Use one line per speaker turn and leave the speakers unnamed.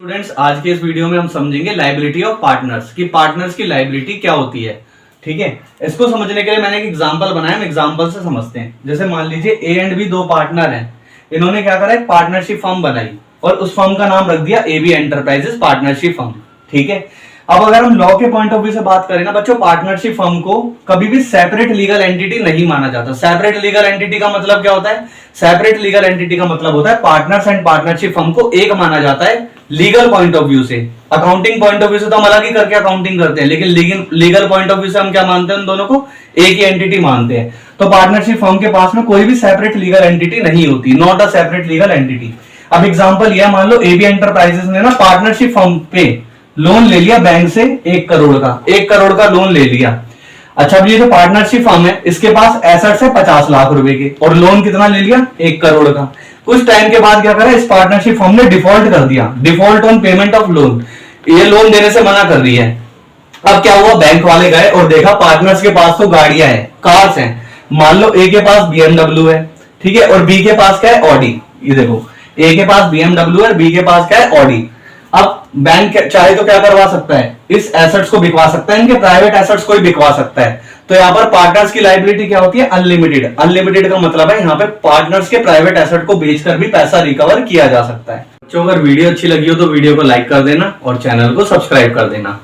Students, आज के इस वीडियो में हम समझेंगे लायबिलिटी ऑफ पार्टनर्स की पार्टनर्स की लायबिलिटी क्या होती है। ठीक है, इसको समझने के लिए मैंने एक एग्जांपल बनाया, हम एग्जांपल से समझते हैं। जैसे मान लीजिए ए एंड बी दो पार्टनर हैं, इन्होंने क्या करा, एक पार्टनरशिप फर्म बनाई और उस फर्म का नाम रख दिया एबी एंटरप्राइजेस पार्टनरशिप फर्म। ठीक है, अब अगर हम लॉ के पॉइंट ऑफ व्यू से बात करें ना बच्चों, पार्टनरशिप फर्म को कभी भी सेपरेट लीगल एंटिटी नहीं माना जाता। सेपरेट लीगल एंटिटी का मतलब क्या होता है? सेपरेट लीगल एंटिटी का मतलब होता है पार्टनर्स एंड पार्टनरशिप फर्म को एक माना जाता है लीगल पॉइंट ऑफ व्यू से। अकाउंटिंग पॉइंट ऑफ व्यू से तो हम अलग ही करके अकाउंटिंग करते हैं, लेकिन लीगल पॉइंट ऑफ व्यू से हम क्या मानते हैं? उन दोनों को एक ही एंटिटी मानते हैं। तो पार्टनरशिप फर्म के पास में कोई भी सेपरेट लीगल एंटिटी नहीं होती, not a separate legal entity. अब एग्जांपल यह मान लो एबी एंटरप्राइजेस ने ना पार्टनरशिप फर्म पे लोन ले लिया बैंक से 1 करोड़ का, 1 करोड़ का लोन ले लिया। अच्छा, अब ये जो पार्टनरशिप फर्म है इसके पास एसेट्स है 50 लाख रुपए के और लोन कितना ले लिया? 1 करोड़ का। कुछ टाइम के बाद क्या करा, इस पार्टनरशिप फर्म ने डिफॉल्ट कर दिया, default on payment of loan, ये लोन देने से मना कर रही है। अब क्या हुआ, बैंक वाले गए और देखा पार्टनर्स के पास तो गाड़ियां हैं, कार्स हैं। मान लो ए के पास BMW है, ठीक है, और बी के पास क्या है? ऑडी। ये देखो, ए के पास BMW है, बी के पास क्या है? ऑडी। अब बैंक चाहे तो क्या करवा सकता है, इस एसेट्स को बिकवा सकता है, इनके प्राइवेट एसेट्स को ही बिकवा सकता है। तो यहाँ पर पार्टनर्स की लायबिलिटी क्या होती है? अनलिमिटेड। अनलिमिटेड का मतलब है यहाँ पे पार्टनर्स के प्राइवेट एसेट को बेचकर भी पैसा रिकवर किया जा सकता है। तो अगर वीडियो अच्छी लगी हो तो वीडियो को लाइक कर देना और चैनल को सब्सक्राइब कर देना।